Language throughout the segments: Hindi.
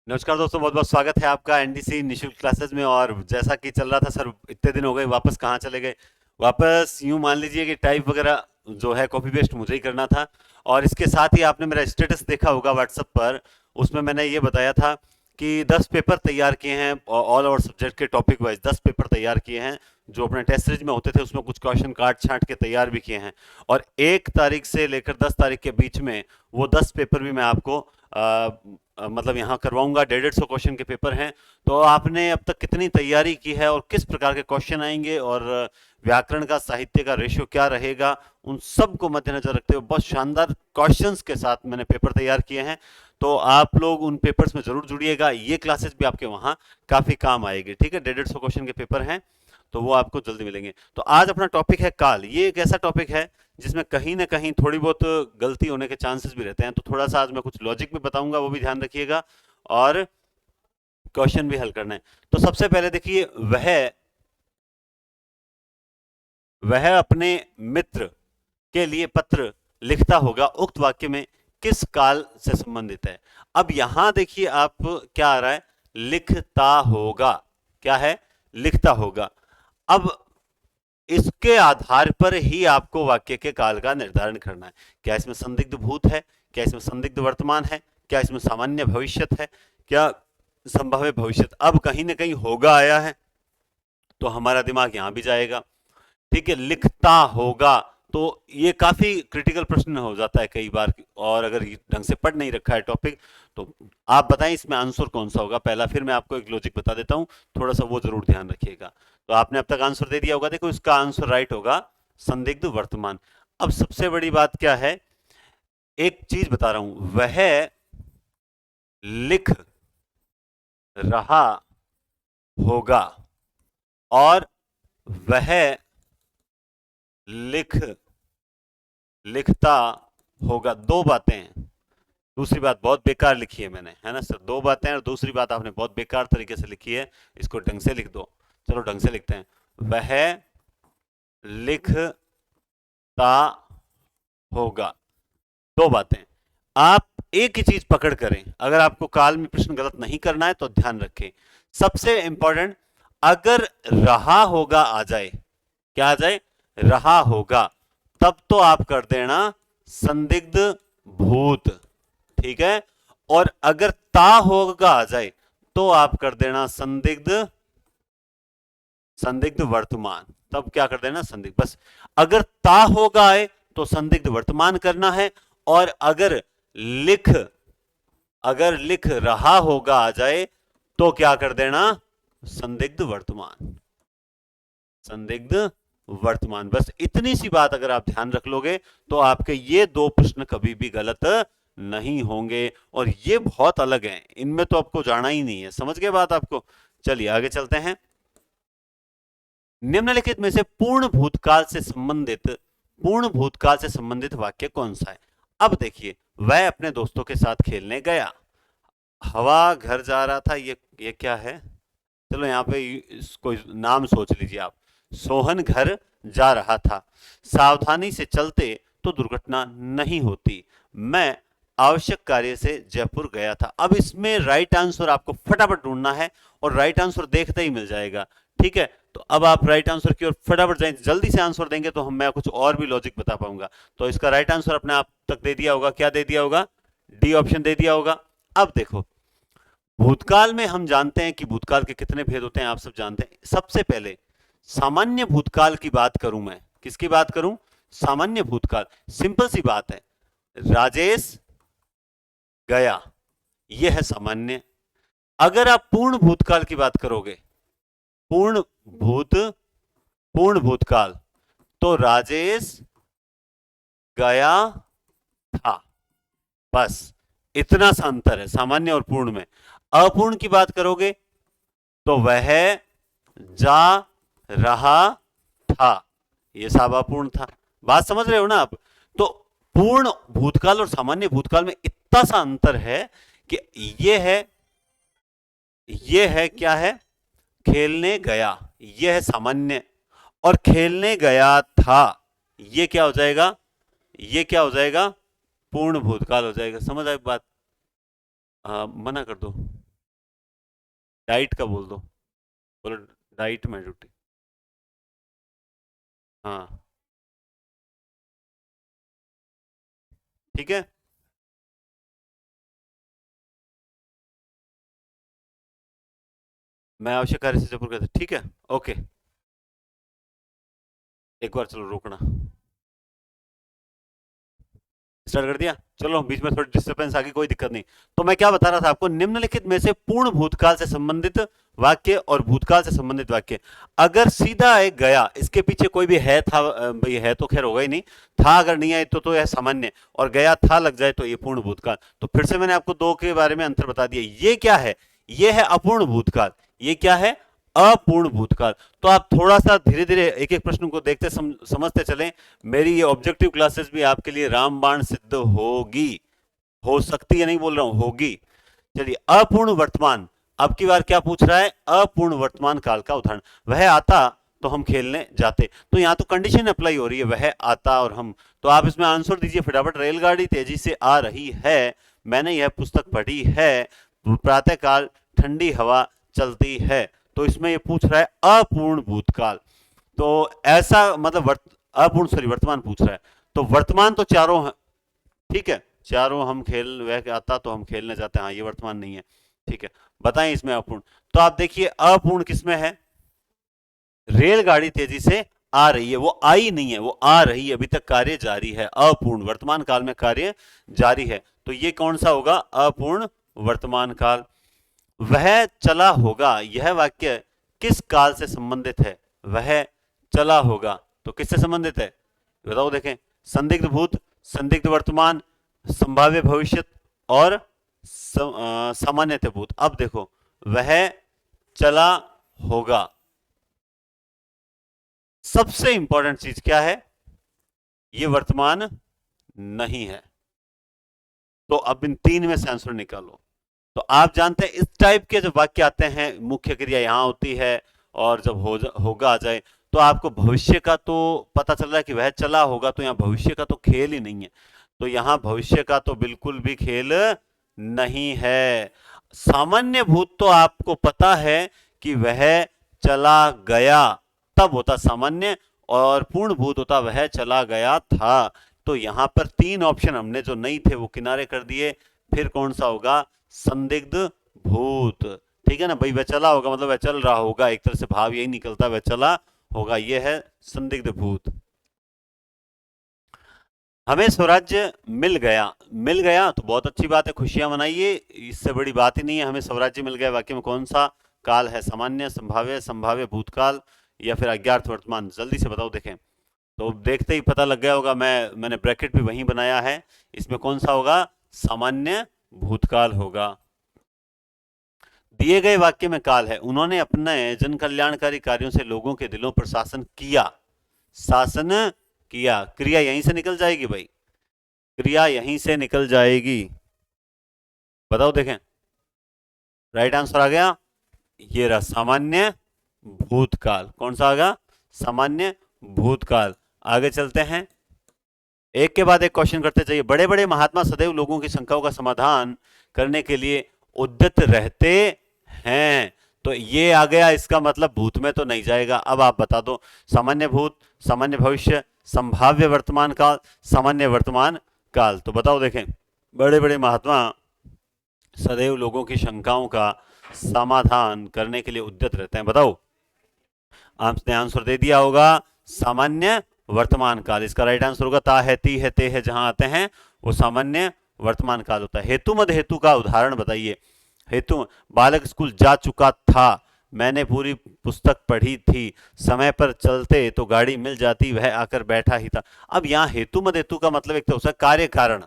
नमस्कार दोस्तों, बहुत बहुत स्वागत है आपका एनडीसी निशुल्क क्लासेस में। और जैसा कि चल रहा था सर, इतने दिन हो गए, वापस कहाँ चले गए। वापस यूं मान लीजिए कि टाइप वगैरह जो है कॉपी पेस्ट मुझे ही करना था। और इसके साथ ही आपने मेरा स्टेटस देखा होगा व्हाट्सएप पर। उसमें मैंने ये बताया था कि 10 पेपर तैयार किए हैं, ऑल ओवर सब्जेक्ट के टॉपिक वाइज 10 पेपर तैयार किए हैं। जो अपने टेस्ट सीरीज में होते थे उसमें कुछ क्वेश्चन काट छांट के तैयार भी किए हैं। और 1 तारीख से लेकर 10 तारीख के बीच में वो 10 पेपर भी मैं आपको मतलब यहाँ करवाऊंगा। 150 क्वेश्चन के पेपर हैं। तो आपने अब तक कितनी तैयारी की है और किस प्रकार के क्वेश्चन आएंगे और व्याकरण का साहित्य का रेशियो क्या रहेगा, उन सब को मद्देनजर रखते हुए बहुत शानदार क्वेश्चंस के साथ मैंने पेपर तैयार किए हैं। तो आप लोग उन पेपर्स में जरूर जुड़िएगा, ये क्लासेस भी आपके वहाँ काफी काम आएगी। ठीक है, 150 क्वेश्चन के पेपर हैं, तो वो आपको जल्दी मिलेंगे। तो आज अपना टॉपिक है काल। ये एक ऐसा टॉपिक है जिसमें कहीं ना कहीं थोड़ी बहुत गलती होने के चांसेस भी रहते हैं। तो थोड़ा सा आज मैं कुछ लॉजिक भी बताऊंगा, वो भी ध्यान रखिएगा। और क्वेश्चन भी हल करना है। तो सबसे पहले देखिए, वह अपने मित्र के लिए पत्र लिखता होगा, उक्त वाक्य में किस काल से संबंधित है। अब यहां देखिए आप, क्या आ रहा है, लिखता होगा। क्या है, लिखता होगा। अब इसके आधार पर ही आपको वाक्य के काल का निर्धारण करना है। क्या इसमें संदिग्ध भूत है, क्या इसमें संदिग्ध वर्तमान है, क्या इसमें सामान्य भविष्यत है, क्या संभाव्य भविष्यत। अब कहीं ना कहीं होगा आया है तो हमारा दिमाग यहां भी जाएगा। ठीक है, लिखता होगा, तो ये काफी क्रिटिकल प्रश्न हो जाता है कई बार। और अगर ढंग से पढ़ नहीं रखा है टॉपिक, तो आप बताएं इसमें आंसर कौन सा होगा पहला। फिर मैं आपको एक लॉजिक बता देता हूं, थोड़ा सा वो जरूर ध्यान रखिएगा। तो आपने अब तक आंसर दे दिया होगा। देखो, इसका आंसर राइट होगा संदिग्ध वर्तमान। अब सबसे बड़ी बात क्या है, एक चीज बता रहा हूं, वह लिख रहा होगा और वह लिख लिखता होगा, दो बातें हैं। दूसरी बात बहुत बेकार लिखी है मैंने, है ना सर, दो बातें हैं और दूसरी बात आपने बहुत बेकार तरीके से लिखी है। इसको ढंग से लिख दो। चलो ढंग से लिखते हैं। वह लिखता होगा, दो बातें। आप एक ही चीज पकड़ करें। अगर आपको काल में प्रश्न गलत नहीं करना है तो ध्यान रखें, सबसे इंपॉर्टेंट, अगर रहा होगा आ जाए, क्या आ जाए, रहा होगा, तब तो आप कर देना संदिग्ध भूत। ठीक है। और अगर ता होगा आ जाए तो आप कर देना संदिग्ध संदिग्ध वर्तमान। तब क्या कर देना, संदिग्ध, बस। अगर ता होगा आए तो संदिग्ध वर्तमान करना है। और लिख अगर लिख रहा होगा आ जाए तो क्या कर देना, संदिग्ध वर्तमान। संदिग्ध वर्तमान, बस इतनी सी बात अगर आप ध्यान रख लोगे तो आपके ये दो प्रश्न कभी भी गलत नहीं होंगे। और ये बहुत अलग हैं, इनमें तो आपको जाना ही नहीं है। समझ गए बात आपको। चलिए आगे चलते हैं। निम्नलिखित में से पूर्ण भूतकाल से संबंधित वाक्य कौन सा है। अब देखिए, वह अपने दोस्तों के साथ खेलने गया, हवा घर जा रहा था, ये क्या है। चलो यहाँ पे कोई नाम सोच लीजिए आप। सोहन घर जा रहा था, सावधानी से चलते तो दुर्घटना नहीं होती, मैं आवश्यक कार्य से जयपुर गया था। अब इसमें राइट आंसर आपको फटाफट ढूंढना है और राइट आंसर देखते ही मिल जाएगा। ठीक है, तो अब आप राइट आंसर की ओर फटाफट जाएं, जल्दी से आंसर देंगे तो मैं कुछ और भी लॉजिक बता पाऊंगा। तो इसका राइट आंसर अपने आप तक दे दिया होगा। क्या दे दिया होगा, डी ऑप्शन दे दिया होगा। अब देखो, भूतकाल में हम जानते हैं कि भूतकाल के कितने भेद होते हैं, आप सब जानते हैं। सबसे पहले सामान्य भूतकाल की बात करूं, मैं किसकी बात करूं, सामान्य भूतकाल। सिंपल सी बात है, राजेश गया, यह है सामान्य। अगर आप पूर्ण भूतकाल की बात करोगे, पूर्ण भूत पूर्ण भूतकाल, तो राजेश गया था, बस इतना सा अंतर है सामान्य और पूर्ण में। अपूर्ण की बात करोगे तो वह जा रहा था, ये सब अपूर्ण था। बात समझ रहे हो ना आप। तो पूर्ण भूतकाल और सामान्य भूतकाल में इतना सा अंतर है कि ये है क्या है, खेलने गया, ये है सामान्य। और खेलने गया था, ये क्या हो जाएगा, ये क्या हो जाएगा, पूर्ण भूतकाल हो जाएगा। समझ आए बात। मना कर दो। डाइट का बोल दो, बोलो डाइट में ड्यूटी। हाँ ठीक है। मैं आवश्यक कार्य से जयपुर गया था, ठीक है। ओके, एक बार चलो रोकना, स्टार्ट कर दिया। चलो बीच में थोड़ी डिस्टर्बेंस आ गई, कोई दिक्कत नहीं। तो मैं क्या बता रहा था आपको, निम्नलिखित में से पूर्ण भूतकाल से संबंधित वाक्य और भूतकाल से संबंधित वाक्य, अगर सीधा एक गया, इसके पीछे कोई भी है था, भाई है तो खैर होगा ही नहीं, था अगर नहीं आए तो यह सामान्य, और गया था लग जाए तो ये पूर्ण भूतकाल। तो फिर से मैंने आपको दो के बारे में अंतर बता दिया। ये क्या है, ये है अपूर्ण भूतकाल, ये क्या है, अपूर्ण भूतकाल। तो आप थोड़ा सा धीरे धीरे एक एक प्रश्न को देखते समझते चलें। मेरी ये ऑब्जेक्टिव क्लासेस भी आपके लिए रामबाण सिद्ध होगी, हो सकती है, नहीं बोल रहा हूं, होगी। चलिए, अपूर्ण वर्तमान, अब की बार क्या पूछ रहा है, अपूर्ण वर्तमान काल का उदाहरण। वह आता तो हम खेलने जाते, तो यहां तो कंडीशन अप्लाई हो रही है, वह आता और हम। तो आप इसमें आंसर दीजिए फटाफट। रेलगाड़ी तेजी से आ रही है, मैंने यह पुस्तक पढ़ी है, प्रातःकाल ठंडी हवा चलती है। तो इसमें ये पूछ रहा है अपूर्ण भूतकाल। तो ऐसा मतलब अपूर्ण सॉरी वर्तमान पूछ रहा है। तो वर्तमान तो चारों हैं, ठीक है, चारों हम खेल, वह आता तो हम खेलने जाते हैं, हाँ ये वर्तमान नहीं है, ठीक है। बताएं इसमें अपूर्ण। तो आप देखिए अपूर्ण किसमें है, रेलगाड़ी तेजी से आ रही है, वो आई नहीं है, वो आ रही है, अभी तक कार्य जारी है, अपूर्ण वर्तमान काल में कार्य जारी है। तो ये कौन सा होगा, अपूर्ण वर्तमान काल। वह चला होगा, यह वाक्य किस काल से संबंधित है, वह चला होगा, तो किससे संबंधित है बताओ देखें। संदिग्ध भूत, संदिग्ध वर्तमान, संभाव्य भविष्य और सामान्य भूत। अब देखो, वह चला होगा, सबसे इंपॉर्टेंट चीज क्या है, ये वर्तमान नहीं है। तो अब इन तीन में से आंसर निकालो। तो आप जानते हैं इस टाइप के जब वाक्य आते हैं, मुख्य क्रिया यहां होती है और जब होगा आ जाए, तो आपको भविष्य का तो पता चल रहा है कि वह चला होगा, तो यहां भविष्य का तो खेल ही नहीं है। तो यहां भविष्य का तो बिल्कुल भी खेल नहीं है। सामान्य भूत तो आपको पता है कि वह चला गया, तब होता सामान्य, और पूर्ण भूत होता वह चला गया था। तो यहां पर तीन ऑप्शन हमने जो नहीं थे वो किनारे कर दिए। फिर कौन सा होगा, संदिग्ध भूत, ठीक है ना भाई, वह चला होगा मतलब वह चल रहा होगा, एक तरह से भाव यही निकलता वह चला होगा, यह है संदिग्ध भूत। हमें स्वराज्य मिल गया, मिल गया तो बहुत अच्छी बात है, खुशियां मनाइए, इससे बड़ी बात ही नहीं है। हमें स्वराज्य मिल गया वाक्य में कौन सा काल है, सामान्य, संभाव्य, संभाव्य भूतकाल या फिर अज्ञात वर्तमान, जल्दी से बताओ देखें। तो देखते ही पता लग गया होगा, मैंने ब्रैकेट भी वहीं बनाया है, इसमें कौन सा होगा, सामान्य भूतकाल होगा। दिए गए वाक्य में काल है, उन्होंने अपने जन कल्याणकारी कार्यों से लोगों के दिलों पर शासन किया, शासन किया, क्रिया यहीं से निकल जाएगी भाई, क्रिया यहीं से निकल जाएगी। बताओ देखें, राइट आंसर आ गया, ये रहा सामान्य भूतकाल। कौन सा आगा, सामान्य भूतकाल। आगे चलते हैं, एक के बाद एक क्वेश्चन करते चाहिए। बड़े बड़े महात्मा सदैव लोगों की शंकाओं का समाधान करने के लिए उद्यत रहते हैं। तो ये आ गया, इसका मतलब भूत में तो नहीं जाएगा। अब आप बता दो, सामान्य भूत, सामान्य भविष्य, संभाव्य वर्तमान काल, सामान्य वर्तमान काल। तो बताओ देखें, बड़े बड़े महात्मा सदैव लोगों की शंकाओं का समाधान करने के लिए उद्यत रहते हैं, बताओ। आपने आंसर दे दिया होगा, सामान्य वर्तमान काल। इसका राइट आंसर होगा ता है, ती है, ते है, जहां आते हैं वो सामान्य वर्तमान काल होता है। हेतु मद हेतु का उदाहरण बताइए। हेतु, बालक स्कूल जा चुका था, मैंने पूरी पुस्तक पढ़ी थी, समय पर चलते तो गाड़ी मिल जाती, वह आकर बैठा ही था। अब यहाँ हेतु मद हेतु का मतलब एक तो होता है कार्य कारण,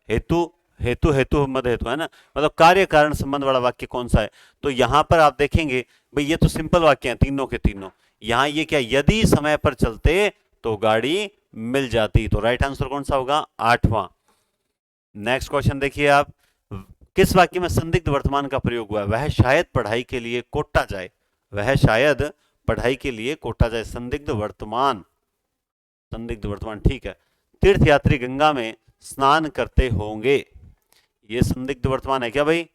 हेतु हेतु हेतु मद हेतु है ना, मतलब कार्य कारण संबंध वाला वाक्य कौन सा है। तो यहां पर आप देखेंगे भाई, ये तो सिंपल वाक्य हैं तीनों के तीनों। यहां ये क्या, यदि समय पर चलते तो गाड़ी मिल जाती, तो राइट आंसर कौन सा होगा, आठवां। नेक्स्ट क्वेश्चन देखिए आप, किस वाक्य में संदिग्ध वर्तमान का प्रयोग हुआ है, वह शायद पढ़ाई के लिए कोटा जाए, वह शायद पढ़ाई के लिए कोटा जाए, संदिग्ध वर्तमान, संदिग्ध वर्तमान, ठीक है। तीर्थयात्री गंगा में स्नान करते होंगे, ये संदिग्ध वर्तमान है क्या भाई।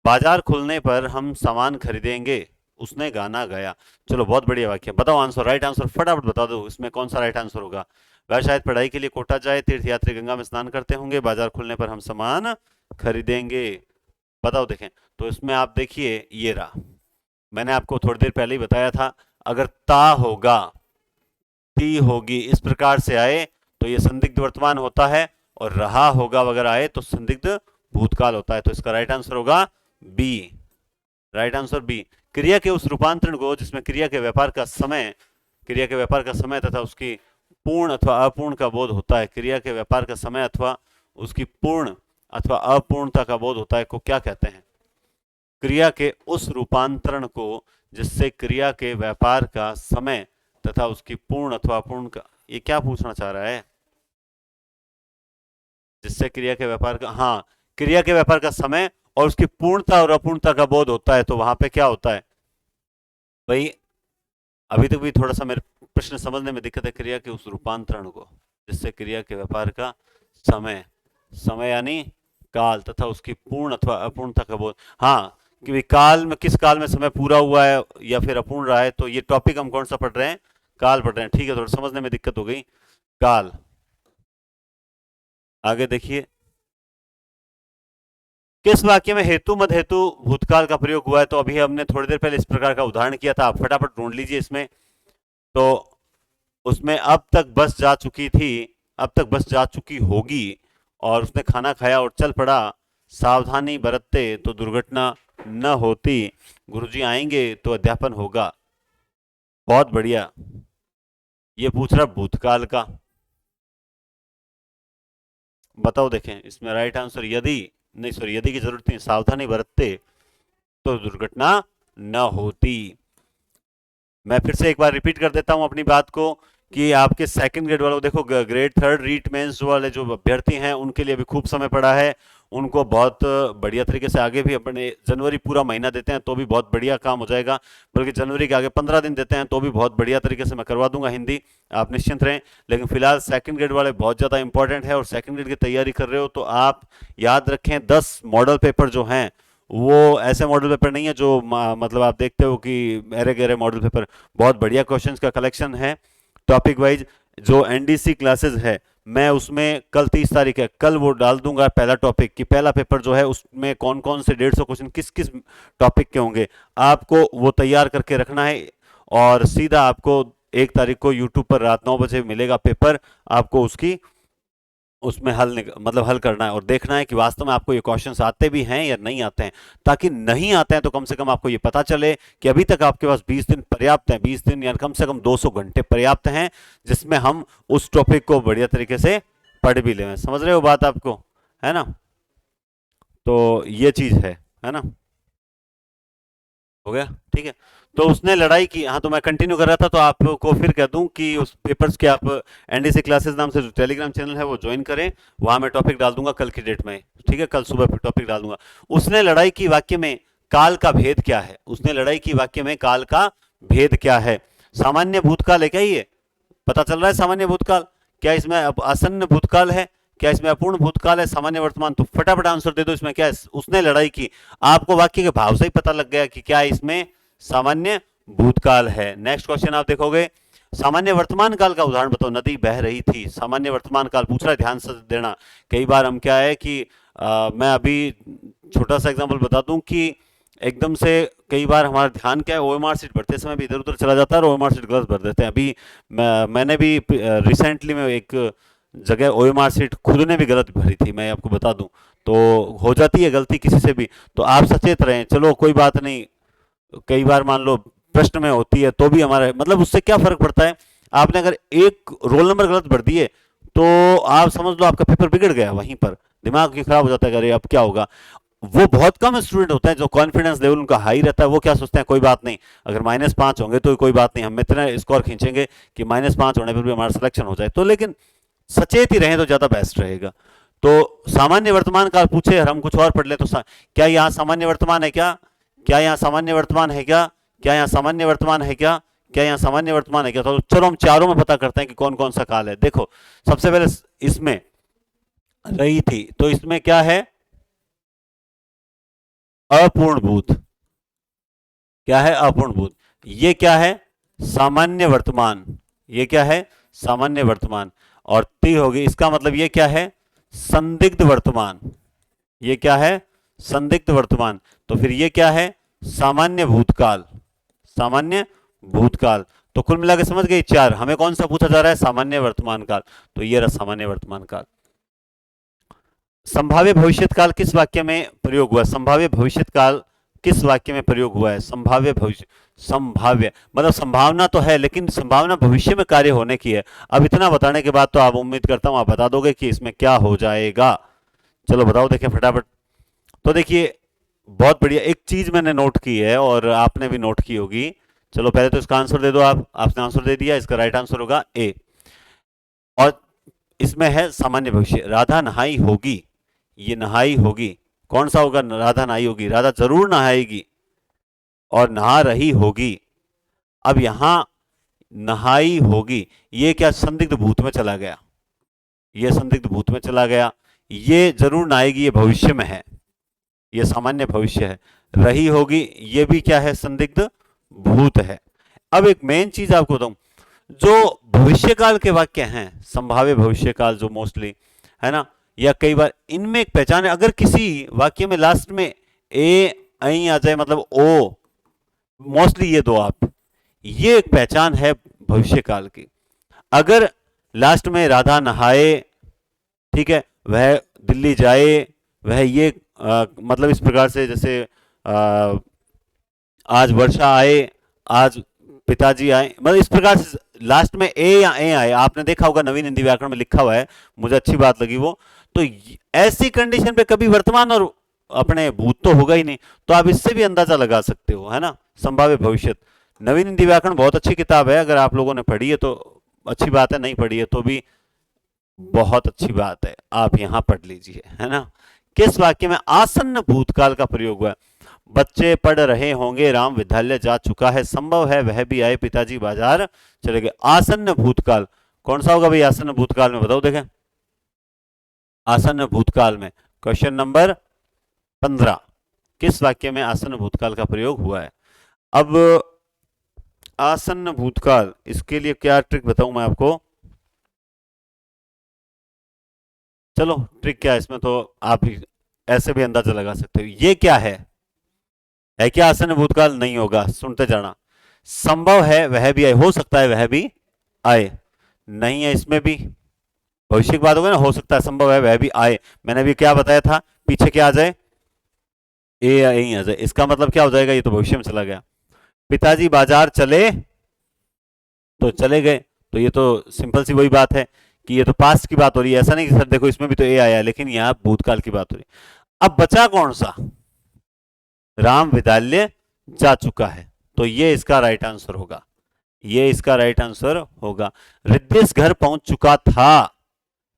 बाजार खुलने पर हम सामान खरीदेंगे, उसने गाना गाया। चलो बहुत बढ़िया वाक्य, बताओ आंसर, राइट आंसर फटाफट बता दो, इसमें कौन सा राइट आंसर होगा। वह शायद पढ़ाई के लिए कोटा जाए, तीर्थयात्री गंगा में स्नान करते होंगे, बाजार खुलने पर हम सामान खरीदेंगे। बताओ देखें। तो इसमें आप देखिए ये रहा, मैंने आपको थोड़ी देर पहले ही बताया था, अगर ता होगा, ती होगी, इस प्रकार से आए तो ये संदिग्ध वर्तमान होता है, और रहा होगा वगैरह आए तो संदिग्ध भूतकाल होता है। तो इसका राइट आंसर होगा बी, राइट आंसर बी। क्रिया के उस रूपांतरण को जिसमें क्रिया के व्यापार का समय, क्रिया के व्यापार का समय तथा उसकी पूर्ण अथवा अपूर्ण का बोध होता है, क्रिया के व्यापार का समय अथवा उसकी पूर्ण अथवा अपूर्णता का बोध होता है को क्या कहते हैं। क्रिया के उस रूपांतरण को जिससे क्रिया के व्यापार का समय तथा उसकी पूर्ण अथवा अपूर्ण का, ये क्या पूछना चाह रहा है, जिससे क्रिया के व्यापार का, हाँ, क्रिया के व्यापार का समय और उसकी पूर्णता और अपूर्णता का बोध होता है, तो वहां पे क्या होता है भाई। अभी तक भी थोड़ा सा मेरे प्रश्न समझने में दिक्कत है। क्रिया के उस रूपांतरण को जिससे क्रिया के व्यापार का समय, समय यानी काल तथा उसकी पूर्ण अथवा अपूर्णता का बोध, हाँ, कि काल में, किस काल में समय पूरा हुआ है या फिर अपूर्ण रहा है, तो ये टॉपिक हम कौन सा पढ़ रहे हैं, काल पढ़ रहे हैं। ठीक है, थोड़ा समझने में दिक्कत हो गई, काल। आगे देखिए, किस वाक्य में हेतु मद हेतु भूतकाल का प्रयोग हुआ है। तो अभी हमने थोड़ी देर पहले इस प्रकार का उदाहरण किया था, आप फटाफट ढूंढ लीजिए इसमें। तो उसमें अब तक बस जा चुकी थी, अब तक बस जा चुकी होगी, और उसने खाना खाया और चल पड़ा, सावधानी बरतते तो दुर्घटना न होती, गुरुजी आएंगे तो अध्यापन होगा। बहुत बढ़िया। ये पूछ रहा भूतकाल का, बताओ देखें इसमें राइट आंसर, यदि, नहीं सॉरी, यदि की जरूरत नहीं, सावधानी बरतते तो दुर्घटना न होती। मैं फिर से एक बार रिपीट कर देता हूं अपनी बात को, कि आपके सेकंड ग्रेड वालों, देखो ग्रेड थर्ड रीट मेंस वाले जो अभ्यर्थी हैं उनके लिए भी खूब समय पड़ा है, उनको बहुत बढ़िया तरीके से आगे भी अपने जनवरी पूरा महीना देते हैं तो भी बहुत बढ़िया काम हो जाएगा, बल्कि जनवरी के आगे 15 दिन देते हैं तो भी बहुत बढ़िया तरीके से मैं करवा दूंगा हिंदी, आप निश्चिंत रहें। लेकिन फिलहाल सेकंड ग्रेड वाले बहुत ज़्यादा इंपॉर्टेंट है, और सेकंड ग्रेड की तैयारी कर रहे हो तो आप याद रखें 10 मॉडल पेपर जो हैं वो ऐसे मॉडल पेपर नहीं है जो मतलब आप देखते हो कि अरे गहरे मॉडल पेपर, बहुत बढ़िया क्वेश्चंस का कलेक्शन है टॉपिक वाइज। जो एनडीसी क्लासेस है, मैं उसमें कल 30 तारीख है, कल वो डाल दूंगा पहला टॉपिक कि पहला पेपर जो है उसमें कौन कौन से 150 क्वेश्चन किस किस टॉपिक के होंगे, आपको वो तैयार करके रखना है। और सीधा आपको 1 तारीख को यूट्यूब पर रात 9 बजे मिलेगा पेपर, आपको उसकी, उसमें मतलब हल करना है और देखना है कि वास्तव में आपको ये क्वेश्चंस आते भी हैं या नहीं आते हैं। ताकि नहीं आते हैं तो कम से कम आपको ये पता चले कि अभी तक आपके पास 20 दिन पर्याप्त हैं, 20 दिन या कम से कम 200 घंटे पर्याप्त हैं, जिसमें हम उस टॉपिक को बढ़िया तरीके से पढ़ भी लें। समझ रहे हो बात आपको, है ना। तो ये चीज है ना। हो गया, ठीक है। तो उसने लड़ाई की, हाँ, तो मैं कंटिन्यू कर रहा था, तो आपको फिर कह दूं कि उस पेपर्स के आप एनडीसी क्लासेस नाम से जो टेलीग्राम चैनल है वो ज्वाइन करें, वहां मैं टॉपिक डाल दूंगा कल की डेट में, ठीक है, कल सुबह टॉपिक डाल दूंगा। उसने लड़ाई की वाक्य में काल का भेद क्या है, उसने लड़ाई की वाक्य में काल का भेद क्या है। सामान्य भूतकाल है क्या ये, पता चल रहा है सामान्य भूतकाल, क्या इसमें आसन्न भूतकाल है, क्या इसमें अपूर्ण भूतकाल है, सामान्य वर्तमान, तो फटाफट आंसर दे दो इसमें क्या है। उसने लड़ाई की, आपको वाक्य के भाव से ही पता लग गया कि क्या इसमें सामान्य भूतकाल है। नेक्स्ट क्वेश्चन आप देखोगे, सामान्य वर्तमान काल का उदाहरण बताओ। नदी बह रही थी, सामान्य वर्तमान काल पूछ रहा है, ध्यान से देना। कई बार हम क्या है कि मैं अभी छोटा सा एग्जांपल बता दूं कि एकदम से कई बार हमारा ध्यान क्या है, ओएमआर सीट भरते समय भी इधर उधर चला जाता है और ओएमआर सीट गलत भर देते हैं। अभी मैंने भी रिसेंटली में एक जगह ओएमआर सीट खुद ने भी गलत भरी थी, मैं आपको बता दूं। तो हो जाती है गलती किसी से भी, तो आप सचेत रहें, चलो कोई बात नहीं। कई बार मान लो प्रश्न में होती है तो भी हमारे मतलब उससे क्या फर्क पड़ता है। आपने अगर एक रोल नंबर गलत भर दिए तो आप समझ लो आपका पेपर बिगड़ गया, वहीं पर दिमाग ही खराब हो जाता है, अरे अब क्या होगा। वो बहुत कम स्टूडेंट होते हैं जो कॉन्फिडेंस लेवल उनका हाई रहता है, वो क्या सोचते हैं कोई बात नहीं, अगर -5 होंगे तो कोई बात नहीं, हम इतना स्कोर खींचेंगे कि -5 होने पर भी हमारा सिलेक्शन हो जाए। तो लेकिन सचेत ही रहें तो ज्यादा बेस्ट रहेगा। तो सामान्य वर्तमान काल पूछे और हम कुछ और पढ़ ले तो क्या यहाँ सामान्य वर्तमान है क्या, क्या यहाँ सामान्य वर्तमान है क्या, क्या यहाँ सामान्य वर्तमान है क्या, क्या यहाँ सामान्य वर्तमान है क्या। तो चलो हम चारों में पता करते हैं कि कौन कौन सा काल है। देखो सबसे पहले इसमें रही थी, तो इसमें क्या है, अपूर्ण भूत। क्या है? अपूर्ण भूत। ये क्या है? सामान्य वर्तमान। ये क्या है? सामान्य वर्तमान। और ती होगी, इसका मतलब ये क्या है? संदिग्ध वर्तमान। ये क्या है? संदिग्ध वर्तमान। तो फिर ये क्या है? सामान्य भूतकाल। सामान्य भूतकाल। तो कुल मिला के समझ गए चार। हमें कौन सा पूछा जा रहा है? सामान्य वर्तमान काल। तो ये रहा सामान्य वर्तमान काल। संभाव्य भविष्यत काल किस वाक्य में प्रयोग हुआ? संभाव्य भविष्यत काल किस वाक्य में प्रयोग हुआ है? संभाव्य भविष्य, संभाव्य मतलब संभावना तो है, लेकिन संभावना भविष्य में कार्य होने की है। अब इतना बताने के बाद तो आप, उम्मीद करता हूं आप बता दोगे कि इसमें क्या हो जाएगा। चलो बताओ, देखें फटाफट। तो देखिए, बहुत बढ़िया। एक चीज मैंने नोट की है और आपने भी नोट की होगी। चलो पहले तो इसका आंसर दे दो आप। आपने आंसर दे दिया, इसका राइट आंसर होगा ए। और इसमें है सामान्य भविष्य। राधा नहाई होगी, ये नहाई होगी कौन सा होगा? राधा नहाई होगी, राधा जरूर नहाएगी और नहा रही होगी। अब यहां नहाई होगी, ये क्या संदिग्ध भूत में चला गया? ये संदिग्ध भूत में चला गया। ये जरूर नहाएगी, ये भविष्य में है, ये सामान्य भविष्य है। रही होगी, ये भी क्या है? संदिग्ध भूत है। अब एक मेन चीज आपको बताऊं, जो भविष्यकाल के वाक्य हैं, संभाव्य भविष्यकाल जो मोस्टली है ना, या कई बार इनमें एक पहचान है। अगर किसी वाक्य में लास्ट में ए आई आ जाए, मतलब ओ, मोस्टली ये दो आप, ये एक पहचान है भविष्यकाल की। अगर लास्ट में राधा नहाए, ठीक है, वह दिल्ली जाए, वह ये मतलब इस प्रकार से, जैसे आज वर्षा आए, आज पिताजी आए, मतलब इस प्रकार से लास्ट में ए या ए आए। आपने देखा होगा नवीन हिंदी व्याकरण में लिखा हुआ है, मुझे अच्छी बात लगी वो। तो ऐसी कंडीशन पे कभी वर्तमान और अपने भूत तो होगा ही नहीं, तो आप इससे भी अंदाजा लगा सकते हो, है ना, संभाव्य भविष्य। नवीन हिंदी व्याकरण बहुत अच्छी किताब है, अगर आप लोगों ने पढ़ी है तो अच्छी बात है, नहीं पढ़ी है तो भी बहुत अच्छी बात है, आप यहां पढ़ लीजिए, है ना। किस वाक्य में आसन्न भूतकाल का प्रयोग हुआ है? बच्चे पढ़ रहे होंगे, राम विद्यालय जा चुका है, संभव है वह भी आए, पिताजी बाजार चले गए। आसन्न भूतकाल कौन सा होगा भाई? आसन्न भूतकाल में बताओ, देखें। आसन्न भूतकाल में क्वेश्चन नंबर 15, किस वाक्य में आसन्न भूतकाल का प्रयोग हुआ है? अब आसन्न भूतकाल, इसके लिए क्या ट्रिक बताऊं मैं आपको? चलो ट्रिक क्या है इसमें, तो आप ऐसे भी अंदाजा लगा सकते हो। ये क्या है क्या आसन्न भूतकाल? नहीं होगा, सुनते जाना। संभव है वह भी आए, हो सकता है वह भी आए, नहीं है इसमें भी। भविष्य की बात होगी ना, हो सकता है, संभव है वह भी आए। मैंने भी क्या बताया था, पीछे क्या आ जाए? ए या ए आ जाए, इसका मतलब क्या हो जाएगा? ये तो भविष्य में चला गया। पिताजी बाजार चले, तो चले गए, तो ये तो सिंपल सी वही बात है कि ये तो पास्ट की बात हो रही है। ऐसा नहीं कि सर देखो इसमें भी तो ए आया, लेकिन यहां भूतकाल की बात हो रही है। अब बचा कौन सा? राम विद्यालय जा चुका है, तो ये इसका राइट आंसर होगा। ये इसका राइट आंसर होगा। रिद्धिस घर पहुंच चुका था,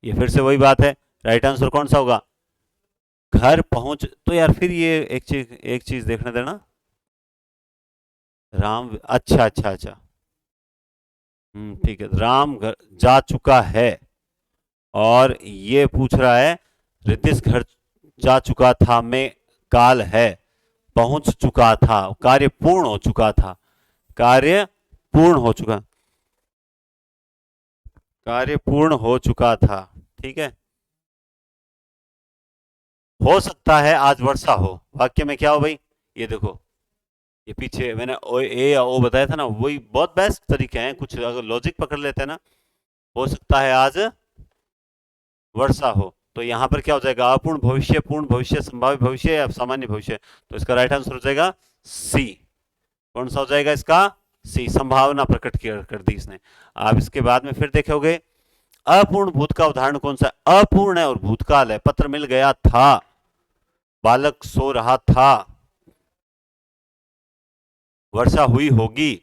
ये फिर से वही बात है, राइट आंसर कौन सा होगा? घर पहुंच। तो यार फिर ये एक चीज देखने देना। राम, अच्छा अच्छा अच्छा, ठीक है, राम घर जा चुका है, और ये पूछ रहा है रिद्धिस घर जा चुका था में काल है, पहुंच चुका था, कार्य पूर्ण हो चुका था, कार्य पूर्ण हो चुका, कार्य पूर्ण हो चुका था, ठीक है। हो सकता है आज वर्षा हो, वाक्य में क्या हो भाई? ये देखो, ये पीछे मैंने ओ ए या ओ बताया था ना, वही बहुत बेस्ट तरीके हैं, कुछ अगर लॉजिक पकड़ लेते हैं ना। हो सकता है आज वर्षा हो, तो यहां पर क्या हो जाएगा? अपूर्ण भविष्य, पूर्ण भविष्य, संभाव्य भविष्य या सामान्य भविष्य? तो इसका राइट आंसर हो जाएगा सी। कौन सा हो जाएगा इसका? सी, संभावना प्रकट कर दी इसने। आप इसके बाद में फिर देखोगे, अपूर्ण भूत का उदाहरण कौन सा है? अपूर्ण है और भूतकाल है। पत्र मिल गया था, बालक सो रहा था, वर्षा हुई होगी,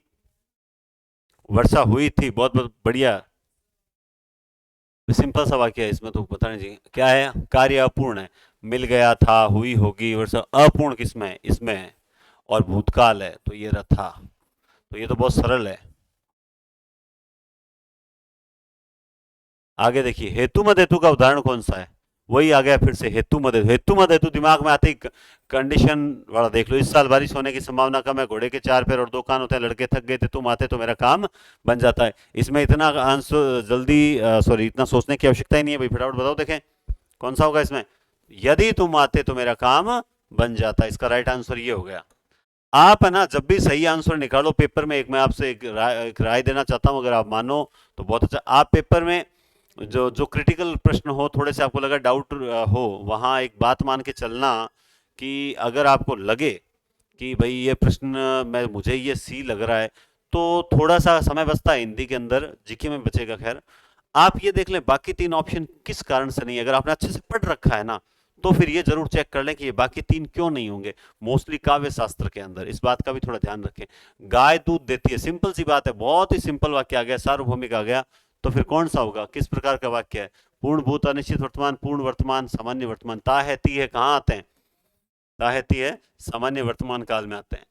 वर्षा हुई थी, बहुत बहुत बढ़िया। सिंपल सा वाक्य है, इसमें तो पता नहीं चाहिए क्या है। कार्य अपूर्ण है, मिल गया था, हुई होगी, वर्षा। अपूर्ण किसमें है? इसमें है, और भूतकाल है, तो ये रहा था। तो ये तो बहुत सरल है। आगे देखिए, हेतु मत हेतु का उदाहरण कौन सा है? वही आ गया फिर से हेतु मद हेतु, हेतु मद हेतु दिमाग में आते ही कंडीशन वाला देख लो। इस साल बारिश होने की संभावना कम है, घोड़े के 4 पैर और 2 कान होते हैं, लड़के थक गए थे, तुम आते तो मेरा काम बन जाता है। इसमें इतना आंसर जल्दी, सॉरी, इतना सोचने की आवश्यकता ही नहीं है भाई, फटाफट बताओ देखें कौन सा होगा इसमें। यदि तुम आते तो मेरा काम बन जाता, इसका राइट आंसर ये हो गया। आप है ना, जब भी सही आंसर निकालो पेपर में, एक मैं आपसे एक राय देना चाहता हूं, अगर आप मानो तो बहुत अच्छा। आप पेपर में जो जो क्रिटिकल प्रश्न हो, थोड़े से आपको लगा डाउट हो, वहां एक बात मान के चलना कि अगर आपको लगे कि भाई ये प्रश्न मैं मुझे ये सी लग रहा है, तो थोड़ा सा समय बचता है हिंदी के अंदर, जीके में बचेगा। खैर, आप ये देख लें बाकी 3 ऑप्शन किस कारण से नहीं है। अगर आपने अच्छे से पढ़ रखा है ना, तो फिर ये जरूर चेक कर लें कि ये बाकी 3 क्यों नहीं होंगे। मोस्टली काव्य शास्त्र के अंदर इस बात का भी थोड़ा ध्यान रखें। गाय दूध देती है, सिंपल सी बात है, बहुत ही सिंपल वाक्य आ गया, सार्वभौमिक आ गया, तो फिर कौन सा होगा, किस प्रकार का वाक्य है। पूर्ण भूत, अनिश्चित वर्तमान, पूर्ण वर्तमान, सामान्य वर्तमान। ता है ती है कहाँ आते हैं, ता है ती है सामान्य वर्तमान काल में आते हैं।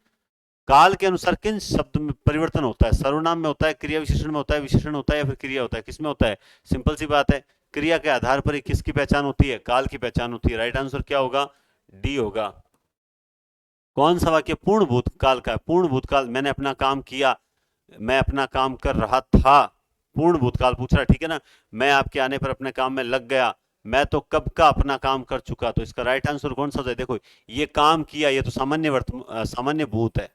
काल के अनुसार किन शब्द में परिवर्तन होता है, सर्वनाम में होता है, क्रिया विशेषण में होता है, विशेषण होता है, या फिर क्रिया होता है, किसमें होता है। सिंपल सी बात है, क्रिया के आधार पर ही किसकी पहचान होती है, काल की पहचान होती है। राइट आंसर क्या होगा, डी होगा। कौन सा वाक्य पूर्ण भूतकाल का है, पूर्ण भूतकाल, मैंने अपना काम किया, मैं अपना काम कर रहा था, पूर्ण भूतकाल पूछ रहा है, ठीक है ना। मैं आपके आने पर अपने काम में लग गया, मैं तो कब का अपना काम कर चुका, तो इसका राइट आंसर कौन सा है। देखो, ये काम किया, ये तो सामान्य भूत है,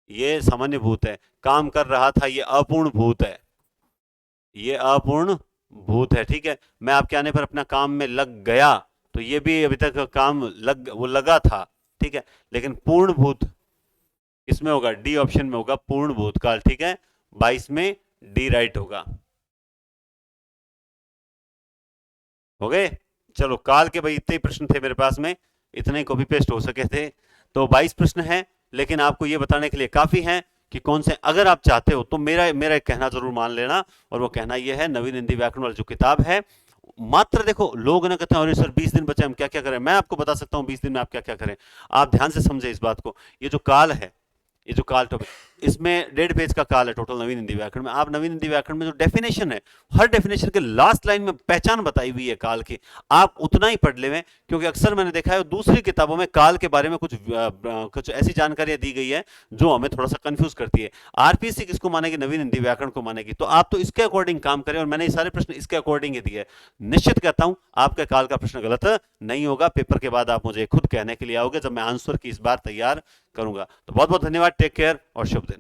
ये सामान्य भूत है। काम कर रहा था, ये अपूर्ण भूत है, ये अपूर्ण भूत है, ठीक है। मैं आपके आने पर अपना काम में लग गया, तो ये भी अभी तक काम वो लगा था, ठीक है। लेकिन पूर्ण भूत इसमें होगा, डी ऑप्शन में होगा, पूर्ण भूतकाल, ठीक है। 22 में डी राइट होगा। हो गए, चलो काल के भाई इतने ही प्रश्न थे मेरे पास में, इतने कॉपी पेस्ट हो सके थे। तो 22 प्रश्न हैं, लेकिन आपको ये बताने के लिए काफी हैं कि कौन से, अगर आप चाहते हो तो मेरा मेरा एक कहना जरूर मान लेना, और वो कहना ये है, नवीन हिंदी व्याकरण वाली जो किताब है, मात्र देखो लोग ना कहते हैं अरे सर 20 दिन बचे, हम क्या क्या करें। मैं आपको बता सकता हूं 20 दिन में आप क्या क्या करें। आप ध्यान से समझे इस बात को। ये जो काल है, ये जो काल टॉपिक, इसमें 1.5 पेज का काल है टोटल नवीन हिंदी व्याकरण में। आप नवीन हिंदी व्याकरण में जो डेफिनेशन है, हर डेफिनेशन के लास्ट लाइन में पहचान बताई हुई है काल की, आप उतना ही पढ़ लें। क्योंकि अक्सर मैंने देखा है दूसरी किताबों में काल के बारे में कुछ ऐसी जानकारियां दी गई है जो हमें थोड़ा सा कंफ्यूज करती है। आरपीएससी किसको मानेगी, नवीन हिंदी व्याकरण को मानेगी, तो आप तो इसके अकॉर्डिंग काम करें, और मैंने ये सारे प्रश्न इसके अकॉर्डिंग ही दिए। निश्चित कहता हूं आपके काल का प्रश्न गलत नहीं होगा। पेपर के बाद आप मुझे खुद कहने के लिए आओगे जब मैं आंसर की इस बार तैयार करूंगा। तो बहुत बहुत धन्यवाद, टेक केयर और शुभ दिन।